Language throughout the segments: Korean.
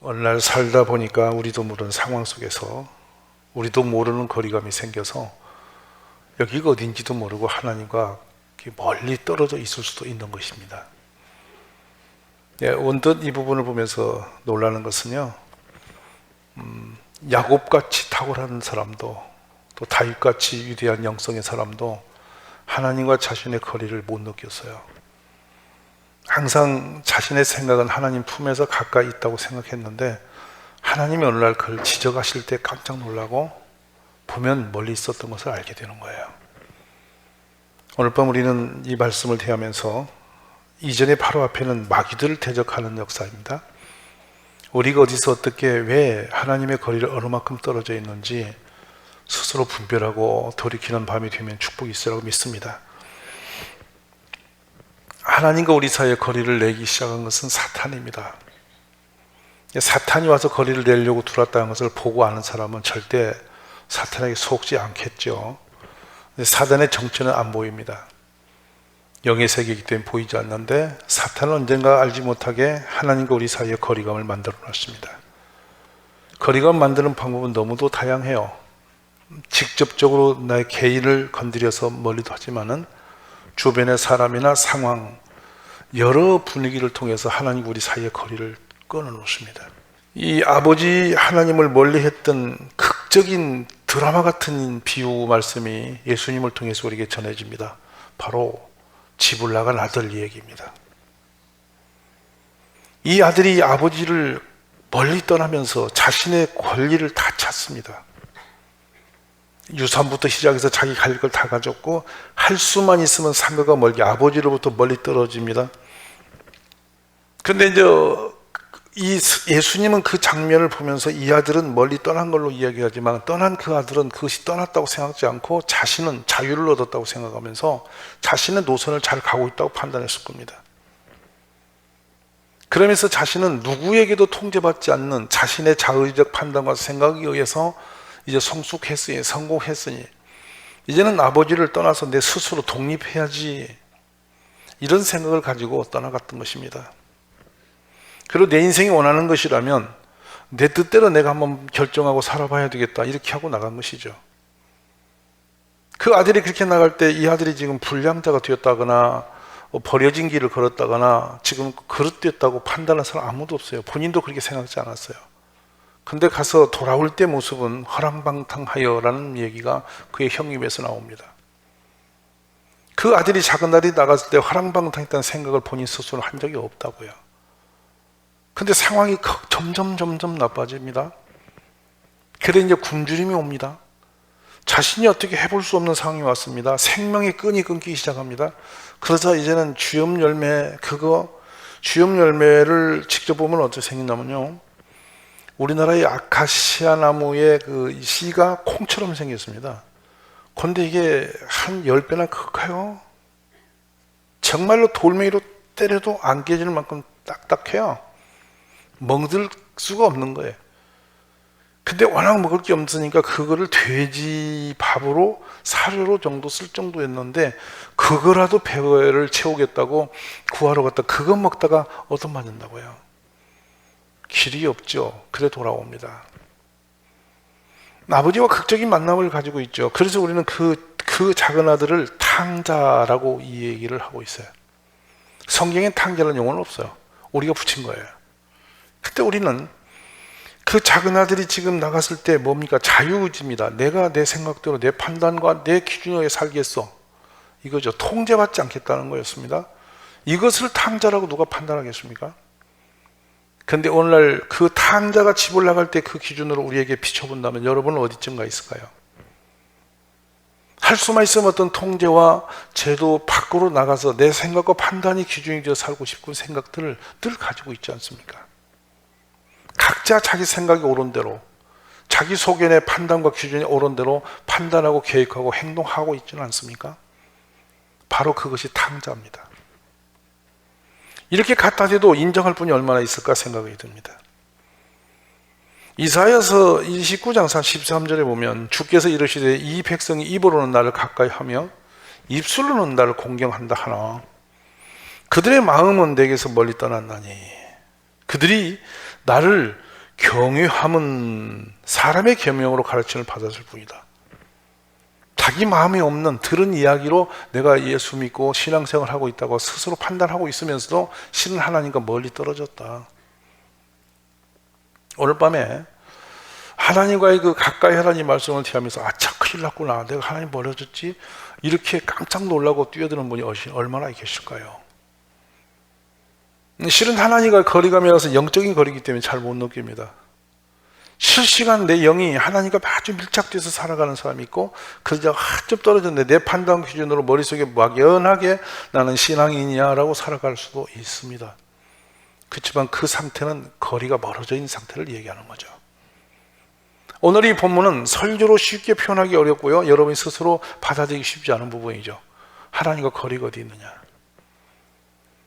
어느 날 살다 보니까 우리도 모르는 상황 속에서 우리도 모르는 거리감이 생겨서 여기가 어딘지도 모르고 하나님과 멀리 떨어져 있을 수도 있는 것입니다. 언뜻 이 부분을 보면서 놀라는 것은요, 야곱같이 탁월한 사람도 또 다윗같이 위대한 영성의 사람도 하나님과 자신의 거리를 못 느꼈어요. 항상 자신의 생각은 하나님 품에서 가까이 있다고 생각했는데 하나님이 어느 날 그를 지적하실 때 깜짝 놀라고 보면 멀리 있었던 것을 알게 되는 거예요. 오늘 밤 우리는 이 말씀을 대하면서 이전에 바로 앞에는 마귀들을 대적하는 역사입니다. 우리가 어디서 어떻게 왜 하나님의 거리를 어느 만큼 떨어져 있는지 스스로 분별하고 돌이키는 밤이 되면 축복이 있으라고 믿습니다. 하나님과 우리 사이에 거리를 내기 시작한 것은 사탄입니다. 사탄이 와서 거리를 내려고 들어왔다는 것을 보고 아는 사람은 절대 사탄에게 속지 않겠죠. 사단의 정체는 안 보입니다. 영의 세계이기 때문에 보이지 않는데 사탄은 언젠가 알지 못하게 하나님과 우리 사이에 거리감을 만들어 놨습니다. 거리감 만드는 방법은 너무도 다양해요. 직접적으로 나의 개인을 건드려서 멀리도 하지만은 주변의 사람이나 상황, 여러 분위기를 통해서 하나님과 우리 사이의 거리를 끊어 놓습니다. 이 아버지 하나님을 멀리 했던 극적인 드라마 같은 비유 말씀이 예수님을 통해서 우리에게 전해집니다. 바로 집을 나간 아들 얘기입니다. 이 아들이 아버지를 멀리 떠나면서 자신의 권리를 다 찾습니다. 유산부터 시작해서 자기 갈 걸 다 가졌고 할 수만 있으면 상가가 멀게 아버지로부터 멀리 떨어집니다. 그런데 이제 이 예수님은 그 장면을 보면서 이 아들은 멀리 떠난 걸로 이야기하지만 떠난 그 아들은 그것이 떠났다고 생각하지 않고 자신은 자유를 얻었다고 생각하면서 자신의 노선을 잘 가고 있다고 판단했을 겁니다. 그러면서 자신은 누구에게도 통제받지 않는 자신의 자의적 판단과 생각에 의해서 이제 성숙했으니 성공했으니 이제는 아버지를 떠나서 내 스스로 독립해야지 이런 생각을 가지고 떠나갔던 것입니다. 그리고 내 인생이 원하는 것이라면 내 뜻대로 내가 한번 결정하고 살아봐야 되겠다 이렇게 하고 나간 것이죠. 그 아들이 그렇게 나갈 때 이 아들이 지금 불량자가 되었다거나 버려진 길을 걸었다거나 지금 그릇됐다고 판단할 사람 아무도 없어요. 본인도 그렇게 생각하지 않았어요. 근데 가서 돌아올 때 모습은 허랑방탕하여라는 얘기가 그의 형입에서 나옵니다. 그 아들이 작은 아들이 나갔을 때 허랑방탕했다는 생각을 본인 스스로 한 적이 없다고요. 근데 상황이 점점 나빠집니다. 그래 이제 굶주림이 옵니다. 자신이 어떻게 해볼 수 없는 상황이 왔습니다. 생명의 끈이 끊기기 시작합니다. 그러자 이제는 주엽 열매를 직접 보면 어떻게 생긴다면요. 우리나라의 아카시아 나무의 그 씨가 콩처럼 생겼습니다. 그런데 이게 한 10배나 커요. 정말로 돌멩이로 때려도 안 깨질 만큼 딱딱해요. 멍들 수가 없는 거예요. 근데 워낙 먹을 게 없으니까 그거를 돼지 밥으로 사료로 정도 쓸 정도였는데 그거라도 배를 채우겠다고 구하러 갔다 그거 먹다가 얻어맞는다고요. 길이 없죠. 그래 돌아옵니다. 아버지와 극적인 만남을 가지고 있죠. 그래서 우리는 그 작은 아들을 탕자라고 이 얘기를 하고 있어요. 성경엔 탕자라는 용어는 없어요. 우리가 붙인 거예요. 그때 우리는 그 작은 아들이 지금 나갔을 때 뭡니까? 자유의지입니다. 내가 내 생각대로 내 판단과 내 기준에 살겠어. 이거죠. 통제받지 않겠다는 거였습니다. 이것을 탕자라고 누가 판단하겠습니까? 그런데 오늘날 그 탕자가 집을 나갈 때 그 기준으로 우리에게 비춰본다면 여러분은 어디쯤 가 있을까요? 할 수만 있으면 어떤 통제와 제도 밖으로 나가서 내 생각과 판단이 기준이 되어 살고 싶은 생각들을 늘 가지고 있지 않습니까? 각자 자기 생각이 옳은 대로 자기 소견의 판단과 기준이 옳은 대로 판단하고 계획하고 행동하고 있지는 않습니까? 바로 그것이 탕자입니다. 이렇게 갖다 대도 인정할 분이 얼마나 있을까 생각이 듭니다. 이사야서 29장 13절에 보면 주께서 이르시되 이 백성이 입으로는 나를 가까이 하며 입술로는 나를 공경한다 하나 그들의 마음은 내게서 멀리 떠났나니 그들이 나를 경외함은 사람의 계명으로 가르침을 받았을 뿐이다. 자기 마음에 없는 들은 이야기로 내가 예수 믿고 신앙생활을 하고 있다고 스스로 판단하고 있으면서도 실은 하나님과 멀리 떨어졌다. 오늘 밤에 하나님과의 그 가까이 하라는 말씀을 대하면서 아차 큰일 났구나, 내가 하나님 버려졌지, 이렇게 깜짝 놀라고 뛰어드는 분이 얼마나 계실까요? 실은 하나님과 거리감이라서 영적인 거리이기 때문에 잘 못 느낍니다. 실시간 내 영이 하나님과 아주 밀착돼서 살아가는 사람이 있고, 그저 한참 떨어졌는데 내 판단 기준으로 머릿속에 막연하게 나는 신앙인이야라고 살아갈 수도 있습니다. 그렇지만 그 상태는 거리가 멀어져 있는 상태를 얘기하는 거죠. 오늘 이 본문은 설교로 쉽게 표현하기 어렵고요, 여러분이 스스로 받아들이기 쉽지 않은 부분이죠. 하나님과 거리가 어디 있느냐.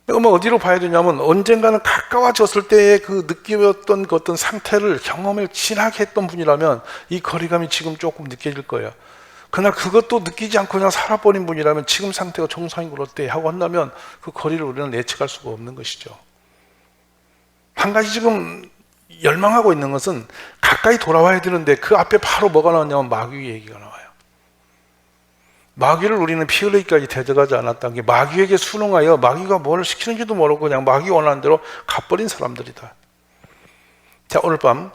그러면 어디로 봐야 되냐면, 언젠가는 가까워졌을 때의 그 느끼었던 그 어떤 상태를 경험을 진하게 했던 분이라면 이 거리감이 지금 조금 느껴질 거예요. 그러나 그것도 느끼지 않고 그냥 살아버린 분이라면 지금 상태가 정상이고 어때 하고 한다면 그 거리를 우리는 예측할 수가 없는 것이죠. 한 가지 지금 열망하고 있는 것은 가까이 돌아와야 되는데 그 앞에 바로 뭐가 나왔냐면 마귀 얘기가 나와요. 마귀를 우리는 피 흘리기까지 대적하지 않았다는 게, 마귀에게 순응하여 마귀가 뭘 시키는지도 모르고 그냥 마귀 원하는 대로 가버린 사람들이다. 자, 오늘 밤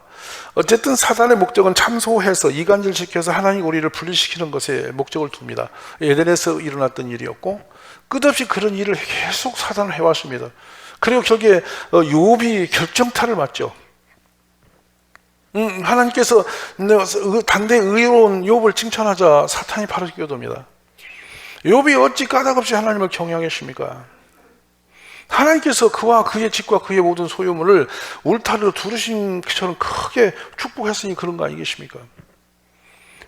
어쨌든 사단의 목적은 참소해서 이간질시켜서 하나님 우리를 분리시키는 것에 목적을 둡니다. 에덴에서 일어났던 일이었고 끝없이 그런 일을 계속 사단을 해왔습니다. 그리고 결국에 욥이 결정타를 맞죠. 하나님께서 단대 의로운 욥을 칭찬하자 사탄이 바로 끼어듭니다. 욥이 어찌 까닭없이 하나님을 경외하겠습니까? 하나님께서 그와 그의 집과 그의 모든 소유물을 울타리로 두르신 것처럼 크게 축복했으니 그런 거 아니겠습니까?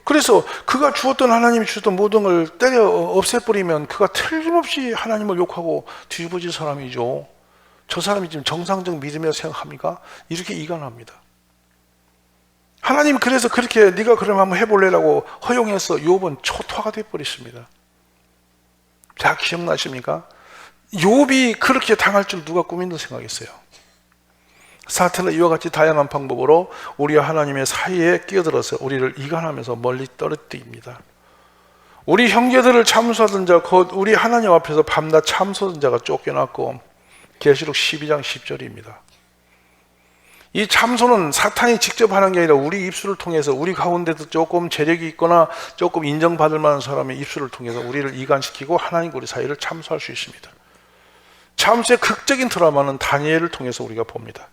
그래서 그가 주었던, 하나님이 주었던 모든 걸 때려 없애버리면 그가 틀림없이 하나님을 욕하고 뒤집어질 사람이죠. 저 사람이 지금 정상적 믿음이라고 생각합니까? 이렇게 이간합니다. 하나님 그래서 그렇게 네가 그러면 한번 해볼래라고 허용해서 욥은 초토화가 되어버렸습니다. 다 기억나십니까? 욥이 그렇게 당할 줄 누가 꿈인도 생각했어요. 사탄은 이와 같이 다양한 방법으로 우리와 하나님의 사이에 끼어들어서 우리를 이간하면서 멀리 떨어뜨립니다. 우리 형제들을 참수하던 자, 곧 우리 하나님 앞에서 밤낮 참수하던 자가 쫓겨났고, 계시록 12장 10절입니다. 이 참소는 사탄이 직접 하는 게 아니라 우리 입술을 통해서, 우리 가운데도 조금 재력이 있거나 조금 인정받을 만한 사람의 입술을 통해서 우리를 이간시키고 하나님과 우리 사이를 참소할 수 있습니다. 참수의 극적인 드라마는 다니엘을 통해서 우리가 봅니다.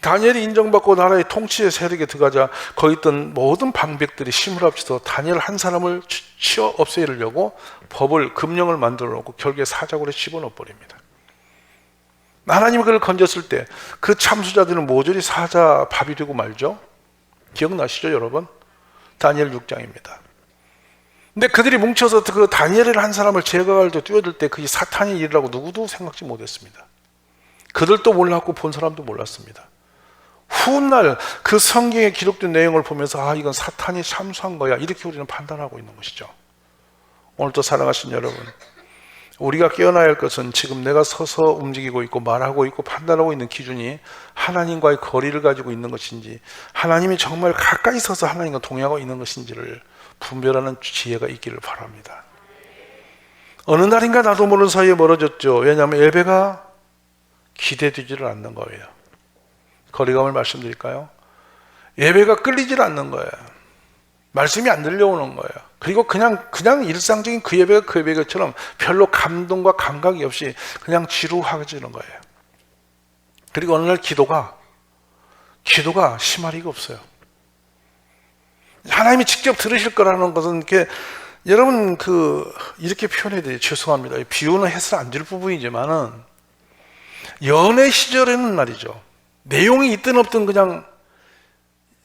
다니엘이 인정받고 나라의 통치의 세력에 들어가자 거기 있던 모든 방백들이 힘을 합쳐서 다니엘 한 사람을 치워 없애려고 법을, 금령을 만들어 놓고 결국에 사자굴에 집어넣어 버립니다. 하나님이 그를 건졌을 때 그 참수자들은 모조리 사자 밥이 되고 말죠. 기억나시죠 여러분? 다니엘 6장입니다. 근데 그들이 뭉쳐서 그 다니엘을 한 사람을 제거할 때 뛰어들 때 그게 사탄의 일이라고 누구도 생각지 못했습니다. 그들도 몰랐고 본 사람도 몰랐습니다. 훗날 그 성경에 기록된 내용을 보면서 아, 이건 사탄이 참수한 거야, 이렇게 우리는 판단하고 있는 것이죠. 오늘도 사랑하신 여러분, 우리가 깨어나야 할 것은 지금 내가 서서 움직이고 있고 말하고 있고 판단하고 있는 기준이 하나님과의 거리를 가지고 있는 것인지, 하나님이 정말 가까이 서서 하나님과 동행하고 있는 것인지를 분별하는 지혜가 있기를 바랍니다. 어느 날인가 나도 모르는 사이에 멀어졌죠. 왜냐하면 예배가 기대되지를 않는 거예요. 거리감을 말씀드릴까요? 예배가 끌리질 않는 거예요. 말씀이 안 들려오는 거예요. 그리고 그냥 일상적인 그 예배가 그 예배처럼 별로 감동과 감각이 없이 그냥 지루해지는 거예요. 그리고 어느 날 기도가 심할 리가 없어요. 하나님이 직접 들으실 거라는 것은 이렇게, 여러분 이렇게 표현해야 돼요. 죄송합니다. 비유는 해서 안 될 부분이지만은, 연애 시절에는 말이죠, 내용이 있든 없든 그냥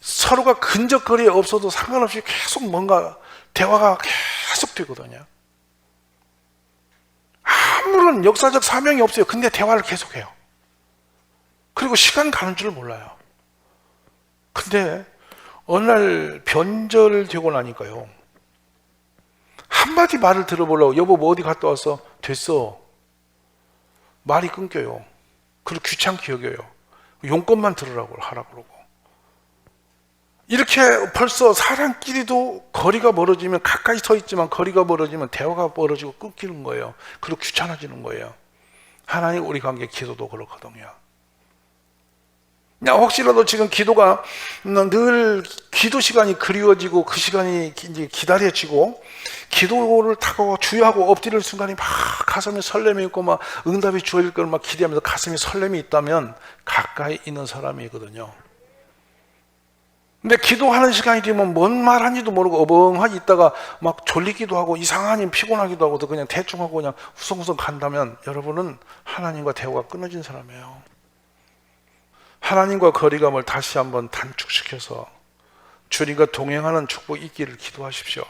서로가 근접거리에 없어도 상관없이 계속 뭔가 대화가 계속 되거든요. 아무런 역사적 사명이 없어요. 근데 대화를 계속해요. 그리고 시간 가는 줄 몰라요. 근데 어느 날 변절되고 나니까요, 한마디 말을 들어보려고 여보 뭐 어디 갔다 왔어? 됐어. 말이 끊겨요. 그리고 귀찮게 여겨요. 용건만 들으라고 하라고 그러고. 이렇게 벌써 사람끼리도 거리가 멀어지면, 가까이 서 있지만 거리가 멀어지면 대화가 멀어지고 끊기는 거예요. 그리고 귀찮아지는 거예요. 하나님 우리 관계 기도도 그렇거든요. 혹시라도 지금 기도가 늘 기도 시간이 그리워지고 그 시간이 이제 기다려지고 기도를 타고 주의하고 엎드릴 순간이 막 가슴에 설렘이 있고 막 응답이 주어질 걸 막 기대하면서 가슴에 설렘이 있다면 가까이 있는 사람이거든요. 근데 기도하는 시간이 되면 뭔 말하는지도 모르고 어벙하게 있다가 막 졸리기도 하고 이상하니 피곤하기도 하고 그냥 대충 하고 그냥 후성후성 간다면 여러분은 하나님과 대화가 끊어진 사람이에요. 하나님과 거리감을 다시 한번 단축시켜서 주님과 동행하는 축복이 있기를 기도하십시오.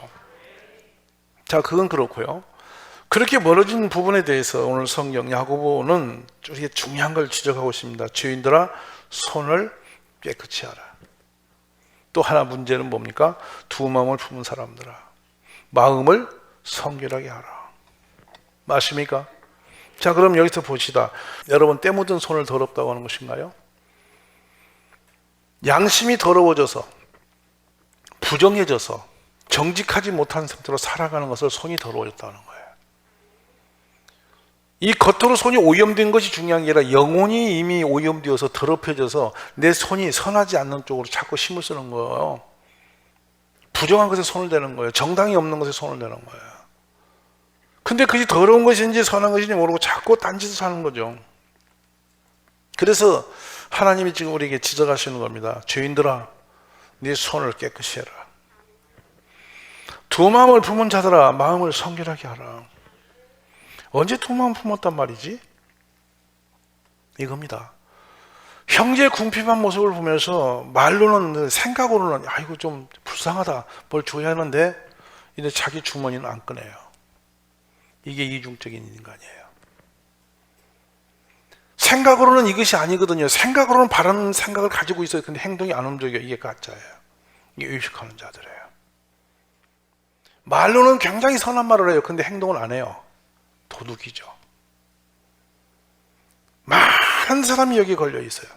자, 그건 그렇고요. 그렇게 멀어진 부분에 대해서 오늘 성경 야고보는 이게 중요한 걸 지적하고 있습니다. 죄인들아 손을 깨끗이 하라. 또 하나 문제는 뭡니까? 두 마음을 품은 사람들아 마음을 성결하게 하라. 맞습니까? 자, 그럼 여기서 봅시다. 여러분, 때 묻은 손을 더럽다고 하는 것인가요? 양심이 더러워져서 부정해져서 정직하지 못한 상태로 살아가는 것을 손이 더러워졌다는 거예요. 이 겉으로 손이 오염된 것이 중요한 게 아니라 영혼이 이미 오염되어서 더럽혀져서 내 손이 선하지 않는 쪽으로 자꾸 힘을 쓰는 거예요. 부정한 것에 손을 대는 거예요. 정당이 없는 것에 손을 대는 거예요. 근데 그게 더러운 것인지 선한 것인지 모르고 자꾸 딴짓을 하는 거죠. 그래서 하나님이 지금 우리에게 지적하시는 겁니다. 죄인들아, 네 손을 깨끗이 해라. 두 마음을 품은 자들아, 마음을 성결하게 하라. 언제 두 마음 품었단 말이지? 이겁니다. 형제의 궁핍한 모습을 보면서 말로는, 생각으로는 이거 좀 불쌍하다, 뭘 줘야 하는데 이제 자기 주머니는 안 꺼내요. 이게 이중적인 인간이에요. 생각으로는 이것이 아니거든요. 생각으로는 바른 생각을 가지고 있어요. 근데 행동이 안 움직여요. 이게 가짜예요. 이게 의식하는 자들이에요. 말로는 굉장히 선한 말을 해요. 근데 행동을 안 해요. 도둑이죠. 많은 사람이 여기에 걸려 있어요.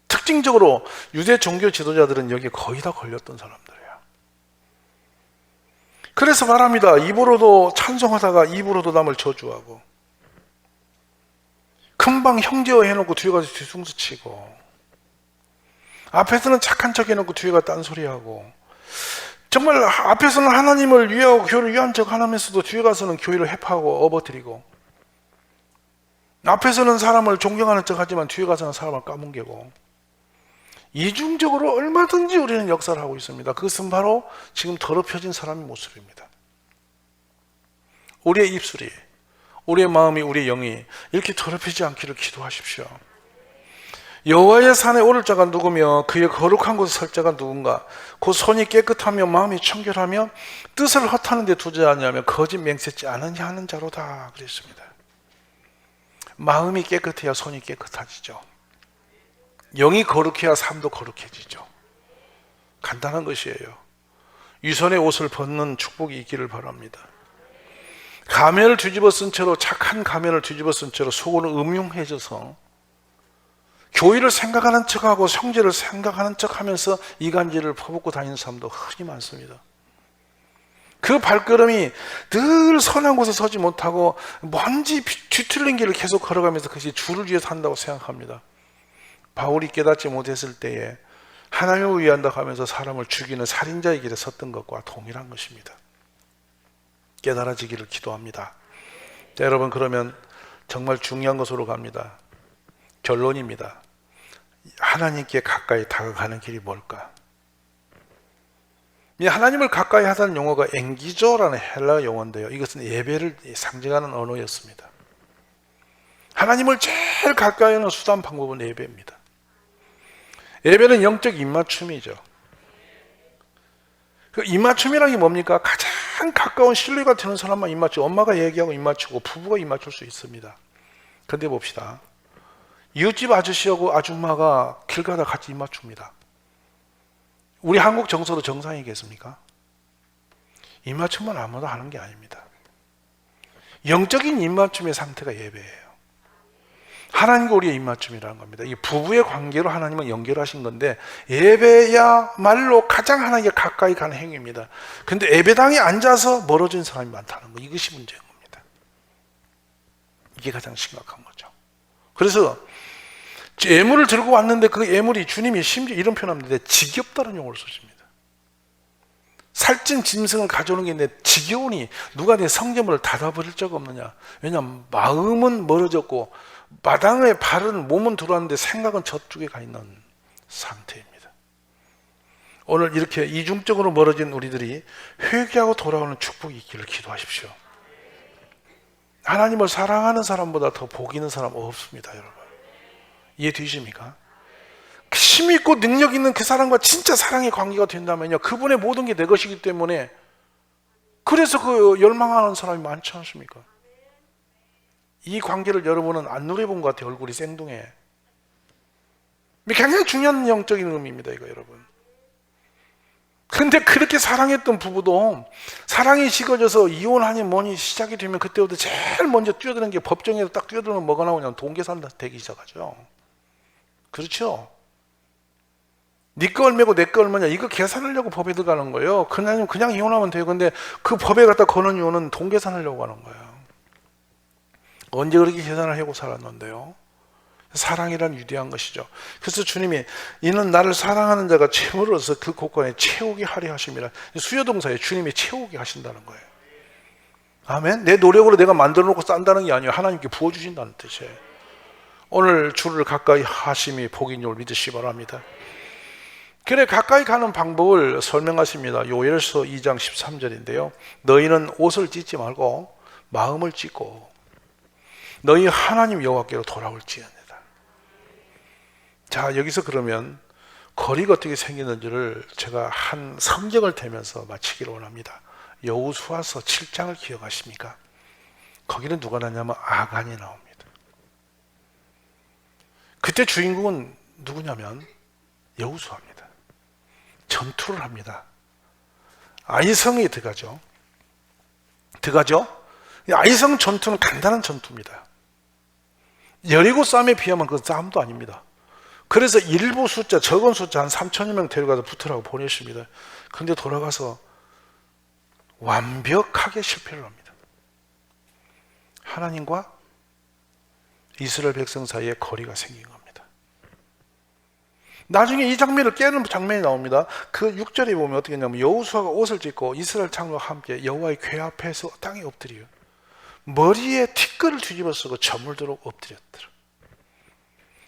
특징적으로 유대 종교 지도자들은 여기에 거의 다 걸렸던 사람들이에요. 그래서 말합니다. 입으로도 찬송하다가 입으로도 남을 저주하고 금방 형제어 해놓고 뒤에 가서 뒤숭수 치고 앞에서는 착한 척 해놓고 뒤에 가서 딴소리하고 정말 앞에서는 하나님을 위하고 교회를 위한 척 하면서도 뒤에 가서는 교회를 해파하고 업어뜨리고 앞에서는 사람을 존경하는 척 하지만 뒤에 가서는 사람을 까뭉개고 이중적으로 얼마든지 우리는 역사를 하고 있습니다. 그것은 바로 지금 더럽혀진 사람의 모습입니다. 우리의 입술이, 우리의 마음이, 우리의 영이 이렇게 더럽히지 않기를 기도하십시오. 여호와의 산에 오를 자가 누구며 그의 거룩한 곳에 설 자가 누군가. 그 손이 깨끗하며 마음이 청결하며 뜻을 허탄한 데 두지 않으며 거짓 맹세치 않으냐 하는 자로다 그랬습니다. 마음이 깨끗해야 손이 깨끗해지죠. 영이 거룩해야 삶도 거룩해지죠. 간단한 것이에요. 유선의 옷을 벗는 축복이 있기를 바랍니다. 가면을 뒤집어 쓴 채로, 착한 가면을 뒤집어 쓴 채로 속으로 음흉해져서 교회를 생각하는 척하고 형제를 생각하는 척하면서 이간질을 퍼붓고 다니는 사람도 흔히 많습니다. 그 발걸음이 늘 선한 곳에 서지 못하고 먼지 뒤틀린 길을 계속 걸어가면서 그것이 주를 위해서 한다고 생각합니다. 바울이 깨닫지 못했을 때에 하나님을 위한다고 하면서 사람을 죽이는 살인자의 길에 섰던 것과 동일한 것입니다. 깨달아지기를 기도합니다. 자, 여러분, 그러면 정말 중요한 것으로 갑니다. 결론입니다. 하나님께 가까이 다가가는 길이 뭘까? 이 하나님을 가까이 하다는 용어가 엥기조라는 헬라 용어인데요. 이것은 예배를 상징하는 언어였습니다. 하나님을 제일 가까이 하는 수단 방법은 예배입니다. 예배는 영적 입맞춤이죠. 그 입맞춤이라는 게 뭡니까? 가장 가까운 신뢰가 되는 사람만 입맞추고, 엄마가 얘기하고 입맞추고 부부가 입맞출 수 있습니다. 근데 봅시다. 이웃집 아저씨하고 아줌마가 길 가다 같이 입맞춥니다. 우리 한국 정서로 정상이겠습니까? 입맞춤만 아무도 하는 게 아닙니다. 영적인 입맞춤의 상태가 예배예요. 하나님과 우리의 입맞춤이라는 겁니다. 이 부부의 관계로 하나님은 연결하신 건데, 예배야말로 가장 하나님께 가까이 가는 행위입니다. 근데 예배당에 앉아서 멀어진 사람이 많다는 거, 이것이 문제인 겁니다. 이게 가장 심각한 거죠. 그래서 예물을 들고 왔는데 그 예물이, 주님이 심지어 이런 표현합니다. 지겹다는 용어를 쓰십니다. 살찐 짐승을 가져오는 게 있는데 지겨우니 누가 내 성전문을 닫아버릴 적 없느냐. 왜냐하면 마음은 멀어졌고 마당에 발은, 몸은 들어왔는데 생각은 저쪽에 가 있는 상태입니다. 오늘 이렇게 이중적으로 멀어진 우리들이 회개하고 돌아오는 축복이 있기를 기도하십시오. 하나님을 사랑하는 사람보다 더 복 있는 사람 없습니다, 여러분. 이해되십니까? 힘 있고 능력 있는 그 사람과 진짜 사랑의 관계가 된다면요, 그분의 모든 게 내 것이기 때문에, 그래서 그 열망하는 사람이 많지 않습니까? 이 관계를 여러분은 안 누려본 것 같아요. 얼굴이 생동해. 굉장히 중요한 영적인 의미입니다, 이거 여러분. 근데 그렇게 사랑했던 부부도 사랑이 식어져서 이혼하니 뭐니 시작이 되면 그때부터 제일 먼저 뛰어드는 게, 법정에서 딱 뛰어들면 뭐가 나오냐면 동계산 되기 시작하죠. 그렇죠? 네 거 얼마고 내 거 얼마냐, 이거 계산하려고 법에 들어가는 거예요. 그냥 이혼하면 돼요. 근데 그 법에 갖다 거는 이혼은 동계산하려고 하는 거예요. 언제 그렇게 계산을 하고 살았는데요? 사랑이란 위대한 것이죠. 그래서 주님이 이는 나를 사랑하는 자가 채물로서 그 곳간에 채우게 하려 하심이라. 수요동사에 주님이 채우게 하신다는 거예요. 아멘. 내 노력으로 내가 만들어 놓고 싼다는 게 아니에요. 하나님께 부어주신다는 뜻이에요. 오늘 주를 가까이 하심이 복인 줄 믿으시기 바랍니다. 그래, 가까이 가는 방법을 설명하십니다. 요엘서 2장 13절인데요. 너희는 옷을 찢지 말고 마음을 찢고 너희 하나님 여호와께로 돌아올지어다. 자, 여기서 그러면 거리가 어떻게 생기는지를 제가 한 성경을 대면서 마치기를 원합니다. 여호수아서 7장을 기억하십니까? 거기는 누가 나냐면 아간이 나옵니다. 그때 주인공은 누구냐면 여호수아입니다. 전투를 합니다. 아이성이 들어가죠. 아이성 전투는 간단한 전투입니다. 여리고 싸움에 비하면 그 싸움도 아닙니다. 그래서 일부 숫자, 적은 숫자 한 3천여 명 데려가서 붙으라고 보냈습니다. 그런데 돌아가서 완벽하게 실패를 합니다. 하나님과 이스라엘 백성 사이에 거리가 생긴 겁니다. 나중에 이 장면을 깨는 장면이 나옵니다. 그 6절에 보면 어떻게 했냐면 여호수아가 옷을 찢고 이스라엘 장로와 함께 여호와의 궤 앞에서 땅에 엎드려요. 머리에 티끌을 뒤집어 쓰고 저물도록 엎드렸더라.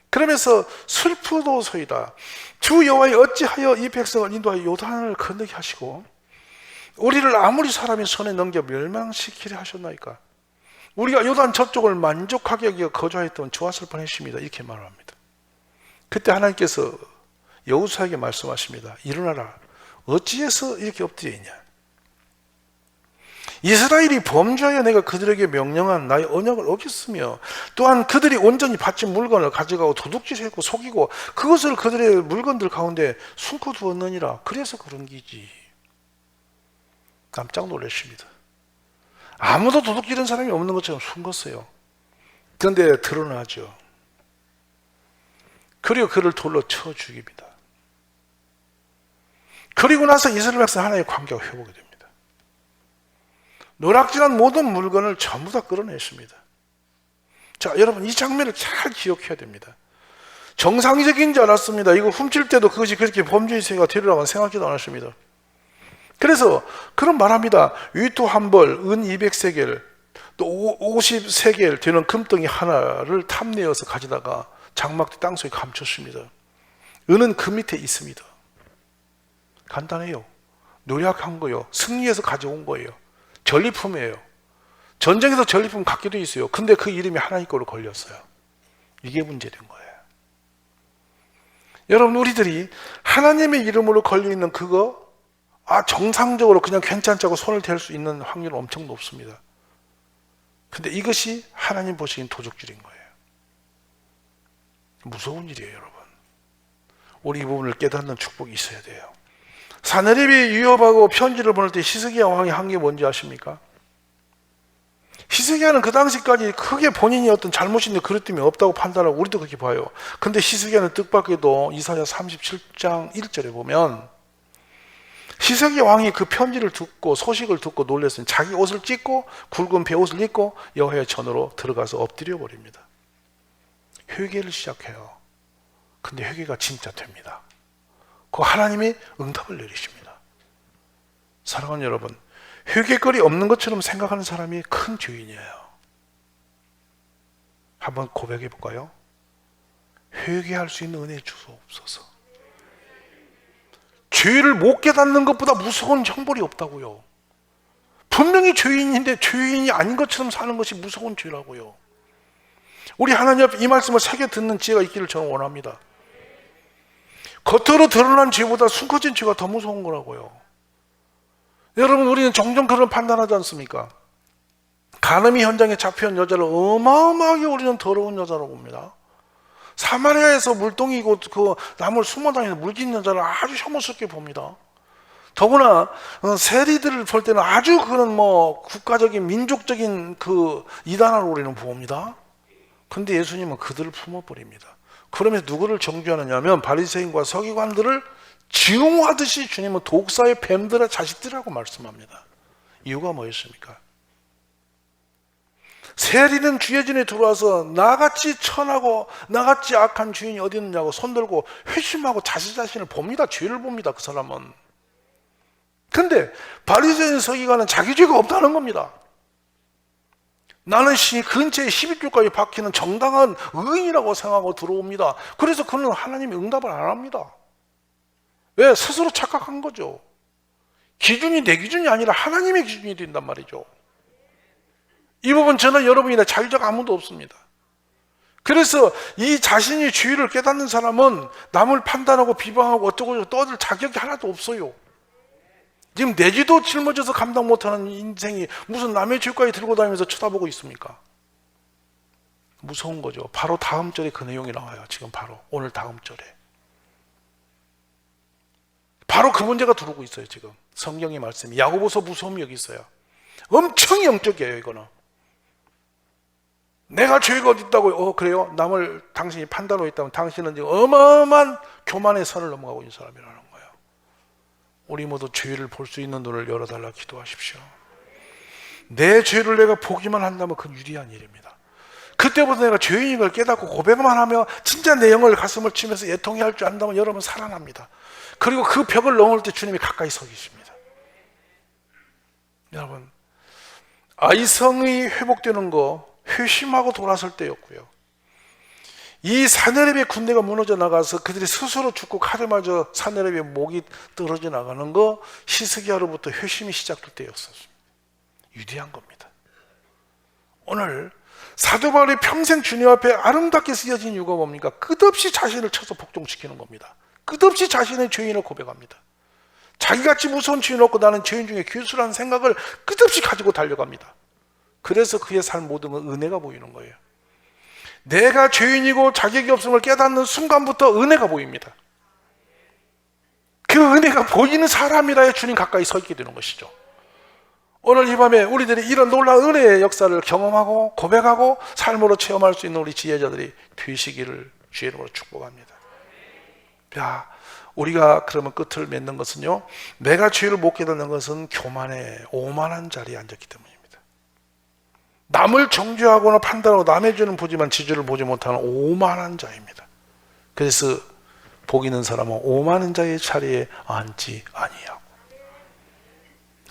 그러면서 슬프도소이다. 주 여호와여 어찌하여 이 백성을 인도하여 요단을 건너게 하시고 우리를 아무리 사람의 손에 넘겨 멸망시키려 하셨나이까. 우리가 요단 저쪽을 만족하게 여겨 거주하였던 좋았을 뻔했습니다. 이렇게 말합니다. 그때 하나님께서 여호수아에게 말씀하십니다. 일어나라. 어찌해서 이렇게 엎드려 있냐. 이스라엘이 범죄하여 내가 그들에게 명령한 나의 언약을 어겼으며 또한 그들이 온전히 바친 물건을 가져가고 도둑질했고 속이고 그것을 그들의 물건들 가운데 숨고 두었느니라. 그래서 그런 기지. 깜짝 놀랐습니다. 아무도 도둑질한 사람이 없는 것처럼 숨겼어요. 그런데 드러나죠. 그리고 그를 돌로 쳐 죽입니다. 그리고 나서 이스라엘 백성 하나의 관계가 회복이 됩니다. 노략질한 모든 물건을 전부 다 끌어냈습니다. 자, 여러분 이 장면을 잘 기억해야 됩니다. 정상적인 줄 알았습니다. 이거 훔칠 때도 그것이 그렇게 범죄의 세계가 되리라고 생각지도 않았습니다. 그래서 그런 말합니다. 위토 한 벌, 은 200세겔, 또 50세겔 되는 금덩이 하나를 탐내어서 가지다가 장막 땅속에 감췄습니다. 은은 그 밑에 있습니다. 간단해요. 노력한 거요. 승리해서 가져온 거예요. 전리품이에요. 전쟁에서 전리품 갖게 돼 있어요. 근데 그 이름이 하나님 거로 걸렸어요. 이게 문제된 거예요. 여러분, 우리들이 하나님의 이름으로 걸려있는 그거, 정상적으로 그냥 괜찮자고 손을 댈 수 있는 확률은 엄청 높습니다. 근데 이것이 하나님 보시기엔 도둑질인 거예요. 무서운 일이에요, 여러분. 우리 이 부분을 깨닫는 축복이 있어야 돼요. 사느립이 유업하고 편지를 보낼 때 히스기야 왕이 한 게 뭔지 아십니까? 히스기야는 그 당시까지 크게 본인이 어떤 잘못인데 그것 때문에 없다고 판단하고 우리도 그렇게 봐요. 근데 히스기야는 뜻밖에도 이사야 37장 1절에 보면 히스기야 왕이 그 편지를 듣고 소식을 듣고 놀랐으니 자기 옷을 찢고 굵은 베옷을 입고 여호와의 전으로 들어가서 엎드려 버립니다. 회개를 시작해요. 근데 회개가 진짜 됩니다. 그 하나님이 응답을 내리십니다. 사랑하는 여러분, 회개거리 없는 것처럼 생각하는 사람이 큰 죄인이에요. 한번 고백해 볼까요? 회개할 수 있는 은혜 주옵소서. 죄를 못 깨닫는 것보다 무서운 형벌이 없다고요. 분명히 죄인인데 죄인이 아닌 것처럼 사는 것이 무서운 죄라고요. 우리 하나님 앞에 이 말씀을 새겨 듣는 지혜가 있기를 저는 원합니다. 겉으로 드러난 죄보다 숨겨진 죄가 더 무서운 거라고요. 여러분, 우리는 종종 그런 판단하지 않습니까? 간음이 현장에 잡혀온 여자를 어마어마하게 우리는 더러운 여자라고 봅니다. 사마리아에서 물동이고 그 나무를 숨어다니는 물긴 여자를 아주 혐오스럽게 봅니다. 더구나 세리들을 볼 때는 아주 그런 국가적인 민족적인 그 이단으로 우리는 봅니다. 근데 예수님은 그들을 품어버립니다. 그러면서 누구를 정죄하느냐 하면 바리새인과 서기관들을 지웅하듯이 주님은 독사의 뱀들의 자식들이라고 말씀합니다. 이유가 뭐였습니까? 세리는 주의 전에 들어와서 나같이 천하고 나같이 악한 주인이 어디 있느냐고 손들고 회심하고 자신을 봅니다. 죄를 봅니다. 그 사람은. 근데 바리새인 서기관은 자기 죄가 없다는 겁니다. 나는 근처에 12줄까지 박히는 정당한 의인이라고 생각하고 들어옵니다. 그래서 그는 하나님의 응답을 안 합니다. 왜? 스스로 착각한 거죠. 기준이 내 기준이 아니라 하나님의 기준이 된단 말이죠. 이 부분 저는 여러분이나 자유자가 아무도 없습니다. 그래서 이 자신이 주의를 깨닫는 사람은 남을 판단하고 비방하고 어쩌고 떠들 자격이 하나도 없어요. 지금 내지도 짊어져서 감당 못하는 인생이 무슨 남의 죄까지 들고 다니면서 쳐다보고 있습니까? 무서운 거죠. 바로 다음 절에 그 내용이 나와요. 지금 바로 오늘 다음 절에 바로 그 문제가 두르고 있어요. 지금 성경의 말씀이 야고보서 무서움이 여기 있어요. 엄청 영적이에요. 이거는 내가 죄가 어디 있다고요? 그래요? 남을 당신이 판단하고 있다면 당신은 지금 어마어마한 교만의 선을 넘어가고 있는 사람이라는 거예요. 우리 모두 죄를 볼 수 있는 눈을 열어달라 기도하십시오. 내 죄를 내가 보기만 한다면 그건 유리한 일입니다. 그때부터 내가 죄인인 걸 깨닫고 고백만 하며 진짜 내 영을 가슴을 치면서 애통해 할 줄 안다면 여러분 살아납니다. 그리고 그 벽을 넘을 때 주님이 가까이 서 계십니다. 여러분, 아이성이 회복되는 거 회심하고 돌아설 때였고요. 이 사내립의 군대가 무너져 나가서 그들이 스스로 죽고 칼에 맞아 사내립의 목이 떨어져 나가는 거 히스기야로부터 회심이 시작될 때였었습니다. 유대한 겁니다. 오늘 사도 바울이 평생 주님 앞에 아름답게 쓰여진 이유가 뭡니까? 끝없이 자신을 쳐서 복종시키는 겁니다. 끝없이 자신의 죄인을 고백합니다. 자기같이 무서운 죄인 없고 나는 죄인 중에 괴수라는 생각을 끝없이 가지고 달려갑니다. 그래서 그의 삶 모든 건 은혜가 보이는 거예요. 내가 죄인이고 자격이 없음을 깨닫는 순간부터 은혜가 보입니다. 그 은혜가 보이는 사람이라야 주님 가까이 서 있게 되는 것이죠. 오늘 이 밤에 우리들이 이런 놀라운 은혜의 역사를 경험하고 고백하고 삶으로 체험할 수 있는 우리 지혜자들이 되시기를 주의 이름으로 축복합니다. 우리가 그러면 끝을 맺는 것은요, 내가 죄를 못 깨닫는 것은 교만의 오만한 자리에 앉았기 때문입니다. 남을 정죄하거나 판단하고 남의 죄는 보지만 지 죄를 보지 못하는 오만한 자입니다. 그래서 복 있는 사람은 오만한 자의 자리에 앉지 아니하고.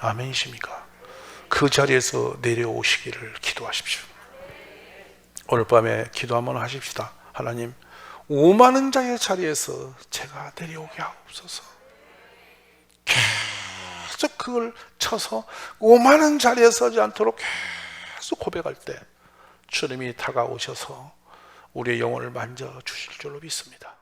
아멘이십니까? 그 자리에서 내려오시기를 기도하십시오. 오늘 밤에 기도 한번 하십시다. 하나님, 오만한 자의 자리에서 제가 내려오게 하옵소서. 계속 그걸 쳐서 오만한 자리에 서지 않도록 계속 고백할 때 주님이 다가오셔서 우리의 영혼을 만져주실 줄로 믿습니다.